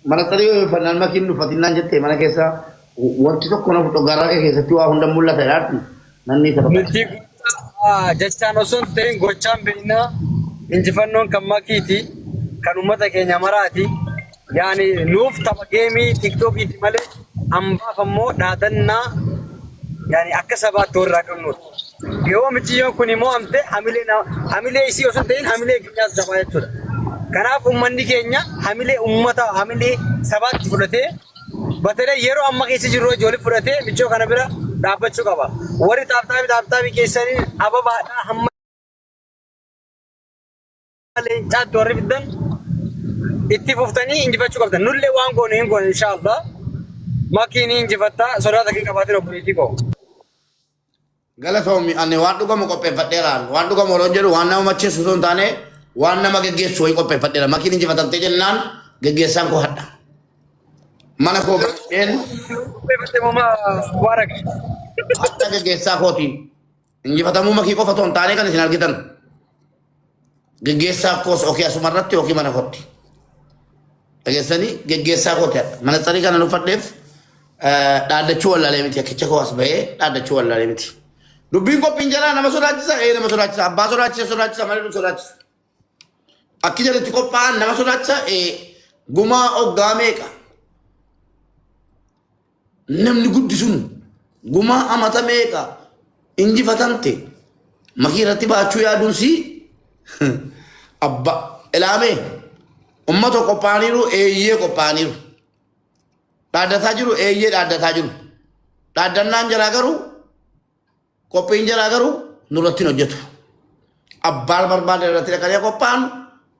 Mana tadi fanaan makin dufatinaan jette mana keessa wanti tokko na fudhu garaa kee keessatti waa hunda mul'ata yaaddu nanni tapha. Nuti jechaan osoo hin ta'in gochaan beeknaa injifannoon kan makiiti kan uummata keenya maraati. Yaani nuuf tapha geemii tiktookiiti malee hambaaf ammoo dhaadannaa yaani akka sabaatti warraa qabnudha. Yoo miciyyoon kun immoo amtee hamilee isii osoo hin ta'in hamilee keenyaas jabaa jechuudha. Kanaaf uummanni keenya hamilee uummata hamilee sabaatti fudhatee batalee yeroo amma keessa jirru ijoollee fudhatee michoo kana bira dhaabbachuu qaba. Warri taaptaabii keessanii ababaadhaa hamma leencaatti warri fiddan itti fuftanii injifachuu qabdan. Nullee waan goone hin goone inshaallah. Makiin injifattaa sodaata kee qabaatiin obboleettii koo. Galatoomi ani waan dhugamu qopheeffadheeraan waan dhugamu yeroo jedhu waan nama macheessu osoo hin taane waan nama geggeessu wayii qopheeffadheera makiin injifatamtee jennaan geggeessaan koo hadha. Mana koo baay'een akka geggeessaa kooti injifatamuu makii qofa osoo hin taane kan isin argitan geggeessaa koos okee asumarratti yookiin mana kootti. Dhageessanii geggeessaa kooti mana tsarii kana nuffadheef dhaaddachuu wallaalee miti akkicha koo as bahee dhaaddachuu wallaalee miti. Dubbiin qophiin jalaa nama sodaachisa nama sodaachisa abbaa sodaachisa malee nu sodaachisa. Akki jalatti qophaa'an nama sodaachisa gumaa oggaa meeqa namni guddisuun gumaa amata meeqa injifatamte makii irratti baachuu yaaduun si abba ilaamee ummata qophaa'aniiru eeyyee qophaa'aniiru dhaaddataa jiru eeyyee dhaaddataa jiru dhaaddannaan jalaa garuu qophiin jalaa garuu nurratti hojjetu abbaan barbaade irratti dhaqanii qophaa'an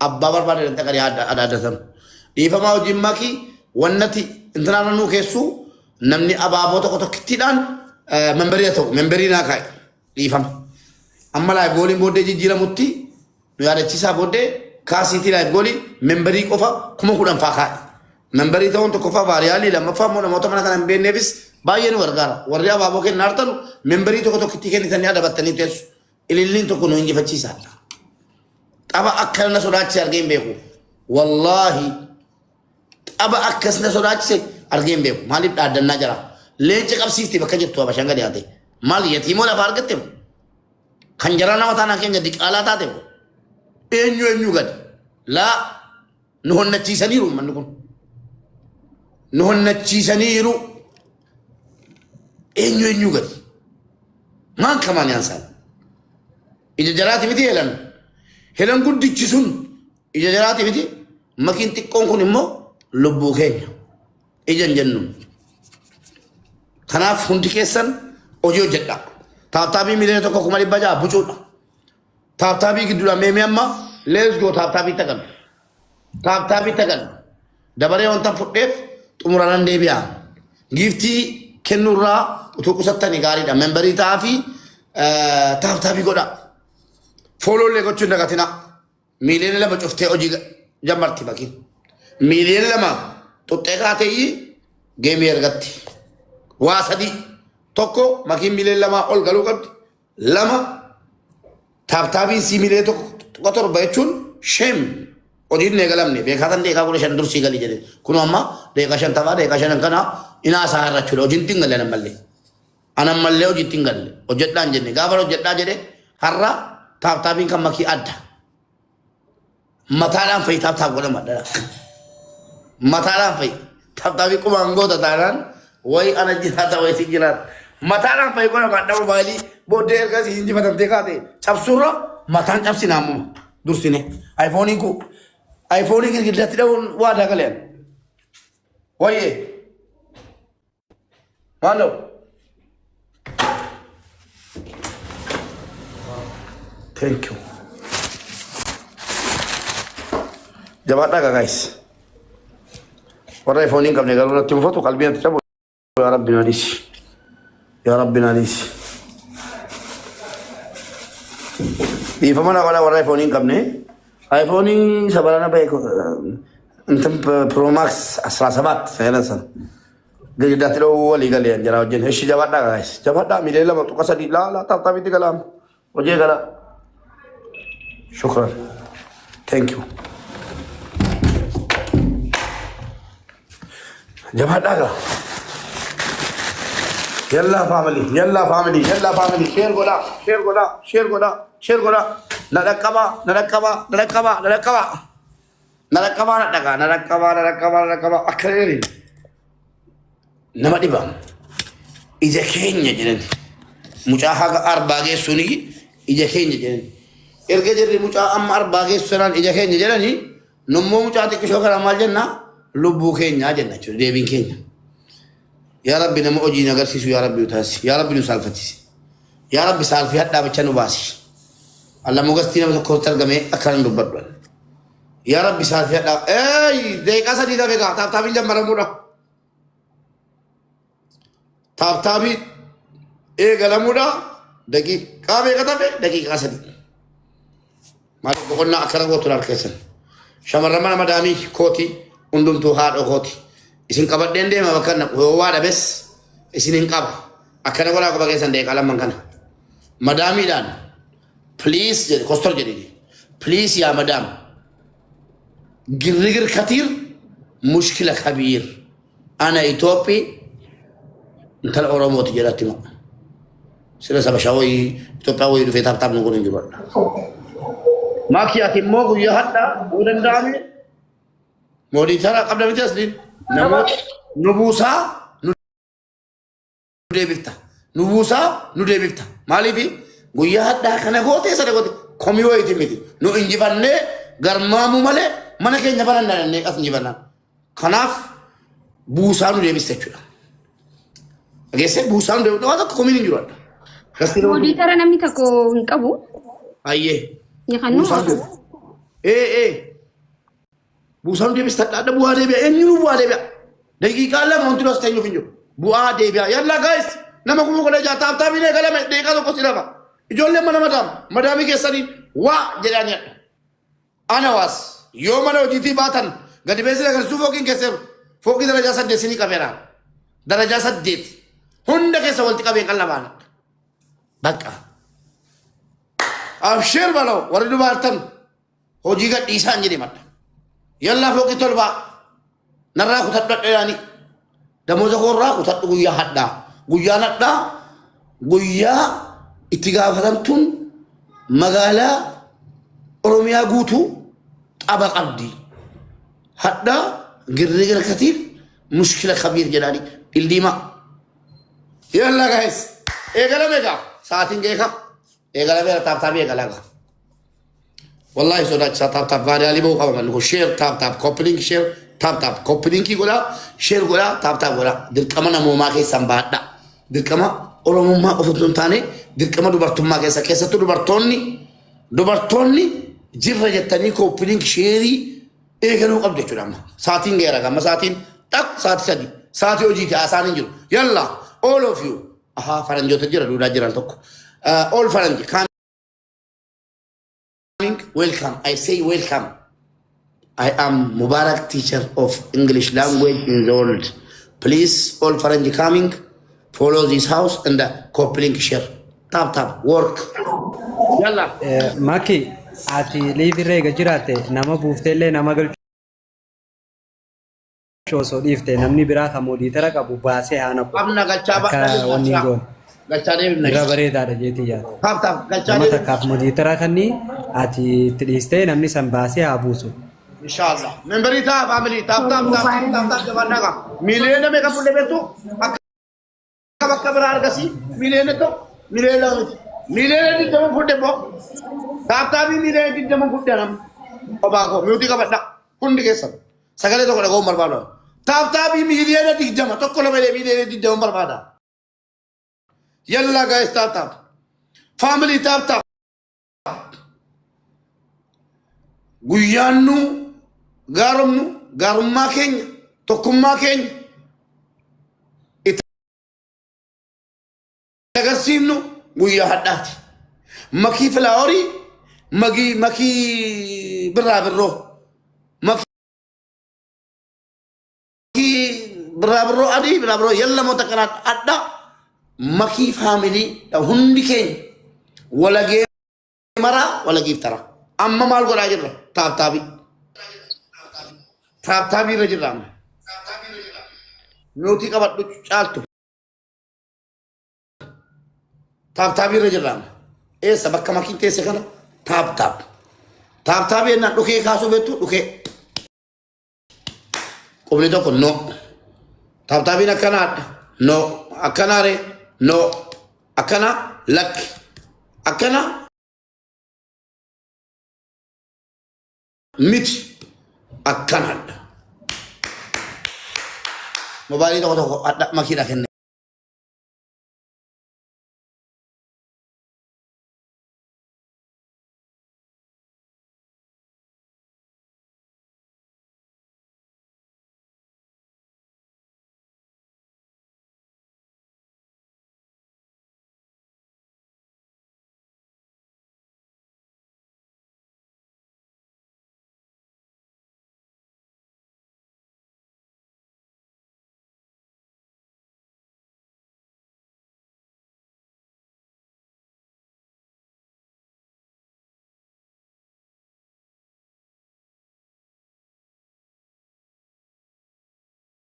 abbaa barbaade irratti dhaqanii dhaaddatan dhiifamaa hojiin makii wannati intinaan nuu keessuu namni abaaboo tokko tokkittiidhaan memberii ta'u memberii naa kaa'e dhiifama. Amma laayif gooliin booddee jijjiiramutti nu yaadachiisaa booddee kaasiitii laayif goolii memberii qofa 10,000 faa kaa'e. Memberii ta'uun tokkoffaa baariyaalii lammaffaa immoo namoota mana kana hin beekneefis baay'ee nu gargaara. Warri abaaboo kenna hartanu memberii tokko tokkitti kennitanii adabattanii teessu. Ililliin tokko nu injifachiisa. Xaba akkana sodaachise argee hin beeku. Wallaahi xaba akkasna sodaachise argee hin beeku. Maaliif dhaaddannaa jira? Leenca qabsiifti bakka jirtu abashaan gadi haate. Maal yatiimoo lafa argatte kan jaraa nama taanaa keenya diqaalaa taate eenyu gadi laa nu honnachiisaniiru manni kun. Nu honnachiisaniiru eenyu gadi maan kamaan yaansaan ija jaraati miti helan guddichi sun ija jaraati miti makiin xiqqoon kun immoo lubbuu keenya ijan jennu kanaaf hundi keessan hojii hojjedha taaptaabii miliyoona 1,600 bucuudha taaptaabii gidduudha meemee amma leesgoo taaptaabii tagan dabaree wanta fudheef xumuranan deebi'aa giiftii kennuurraa utuu qusattanii gaariidha memberii ta'aa fi taaptaabii godha fooloollee gochuun dagatina miliyoona 2 cuftee hojii jammarti bakiin miliyoona 2 xuxxee kaateeyyi geemii ergatti waa 3 tokko makiin miliyoona 2 ol galuu qabdi 2 taaptaabiin si miliyoona 1.7 jechuun sheem hojiin eegalamne beekatan deekaa 15 dursii galii jedhe kun amma deekaa 50 deekaa 5 kana inaa isaa irrachuudha hojiin tingalle anammallee hojii tingalle hojjedhaan jenne gaafa hojjedhaa jedhe har'a taaptaabiin kan makii adda mataadhaan fa'i taaptaab godhama dhala mataadhaan fa'i taaptaabii qubaan goota taanaan wayi ana jiraata wayi jiraata mataadhaan fa'i godhama adda mobaayilii booddee ergasii injifatamtee kaate cabsuurra mataan cabsinaa ammoo dursine ayfoonii ku ayfoonii girgiddatti dha'uun waa dagaleen wayyee maalo thank you jabaadhaa guys warra ayfoonii qabne garuu natti mufatu qalbii natti cabu yaa rabbi naadisi dhiifama na godha warra ayfoonii qabne ayfoonii sabarana bahe እንትን ፕሮማክስ 17 ፈረንሳ ግዳት ነው ወሊ ገለ እንጀራ ወጀን እሺ ጀባዳ ጋይስ ጀባዳ ሚሌላ መጡ ቀሰዲ ላ ታጣቢ ተገላም ወጀ ገላ شكرا ثانك يو Jabaadhaa. Yalla family, yalla family, yalla family. Share gola, share gola, share gola, share gola. Nadakaba, nadakaba, nadakaba, nadakaba. Nadakaba, nadaka, nadakaba, nadakaba, nadakaba. Akhirin. Nama dibam. Ija keenya jedhan. Mucaa haga arbaa geessuni ija keenya jedhan. Erga jirri mucaa amma arbaa geessunan ija keenya jedhani nummoo mucaa xiqqishoo kana maal jenna lubbuu keenyaa jenna jechuudha deebiin keenya. Yaa Rabbi nama hojii agarsiisu yaa Rabbi utaasi yaa Rabbi nu saalfachiisi yaa Rabbi saalfii hadhaa bicha nu baasi. Allah mugastii nama tokkotti argamee akkanan dubbadhu. Yaa Rabbi saalfii hadhaa deeqaa sadii dhabe gaa taaptaabiin jammaramuudha. Taaptaabii eegalamuudha daqiiqaa meeqa tafe daqiiqaa sadii. Maaliif boqonnaa akkana gootuun harkeessan. Shamarran mana madaamii kooti hundumtuu haadha kooti. Isin qabadheen deema bakka waa dhabes isin hin qaba. Akkana godhaa qaba keessan deeqaa lamman kana. Madaamiidhaan please jedhe kostor jedhe please yaa madaam girgir katiir mushkila kabiir ana Itoophii intala Oromooti jedhatti moo. Sila saba shawayii Itoophiyaa wayii dhufee taaptaapni kun hin jiru. Maakiyaati immoo guyyaa hadhaa uu danda'ame moodii tana qabda miti asliin namoota nu buusaa nu deebifta nu buusaa nu deebifta maaliif guyyaa hadhaa kana gootee sada goote komii wayiiti miti nu injifannee garmaamu malee mana keenya banannee as injifannaan kanaaf buusaa nu deebiste jechuudha. Dhageessee buusaa nu deebifte waan tokko komiin hin jiru adda. Moodii tara namni tokko hin qabu. Ayyee. Yakannu. Buusan dia mesti ada buah dia biar ini buah dia biar. Dari kala mau terus tanya finjo. Buah dia biar. Yalla guys, nama kumu kalau jatuh tapi ni kalau mereka tu kau siapa? Ijolle mana madam? Madam ini kesari. Wah jalannya. Anawas. Yo mana ujiti batan. Gadi besi agar sufokin keser. Fokin darah jasad di sini kamera. Darah jasad dit. Honda kesal walti kabin kalaman. Baka. Abshir balau. Waриdu bartan. Hojiga disan jadi mat. Yalla foki tolba narra ku tadda yani damo za korra ku taddu guyya hadda guyya nadda guyya ittigafatantun magala oromiya guutu taba qabdi hadda girgir katir mushkila khabir jalali ildima yalla guys egala mega saatin geka egala mega tabi egala والله سوداك تاب تاب فاري علي بو قام منو شير تاب تاب كوبلينج شير تاب تاب كوبلينج كي غلا شير غلا تاب تاب غلا دل كما نمو ما كي سامبادا دل كما اورو ما اوفتون تاني دل كما دوبرتون ما كيسا كيسا تو دوبرتوني جير جتاني كوبلينج شيري اي كانوا قبل جرام ساعتين غيرا كما ساعتين تك ساعت سدي ساعتي اوجي تي اسان نجو يلا all of you اها فرنجو تجرا دودا جران توك all فرنجي welcome. I say welcome. I am Mubarak, teacher of English language in the world. Please, all foreign coming, follow this house and the coupling share. Tap tap, work. Yalla. Maki, ati leave rega jirate. Nama buftele nama gal. So ifte namni bira kamodi tara kabu base hana. Abna galchaba. Ka waningon. Galchane ibn. Bira bare dara jeti ya. Tap tap, galchane. Mata kap modi tara kanni ati triste namni sambase abusu. Inshallah. Memberi ta family tap tap jabanna ka. Milena me ka pulle betu. Bakka berar gasi. Milena to. Milena di jamu pulle bo. Tap tap milena di jamu pulle nam. Obako muti ka badda. Kundi kesan. Sagale to ko go marbado. Tap tap milena di jamu to ko le milena di jamu marbada. Yalla guys tap tap. Family tap tap. Guyyaannu gaaromnu gaarummaa keenya tokkummaa keenya itti agarsiifnu guyyaa hadhaati. Makii filaaworii makii birraa birroo makii birraa birroo adii birraa birroo yalla moota kanaan adda makii faamilii hundi keenya walagee maraa walagiif tara. Amma maal godhaa jirra taap taabii irra jirra amma Miutii qabadhu caaltu. Taaptaabii irra jirra. Eessa bakka makiin teesse kana taaptaap. Taaptaabii ennaan dhukee kaasuu beektu dhukee. Qubni tokko no. Taaptaabiin akkanaadha. No. Akkanaare no. Akkana lakki. Akkana miti. Akkanaadha. Mobaayilii tokko tokko adda makiidha kenne.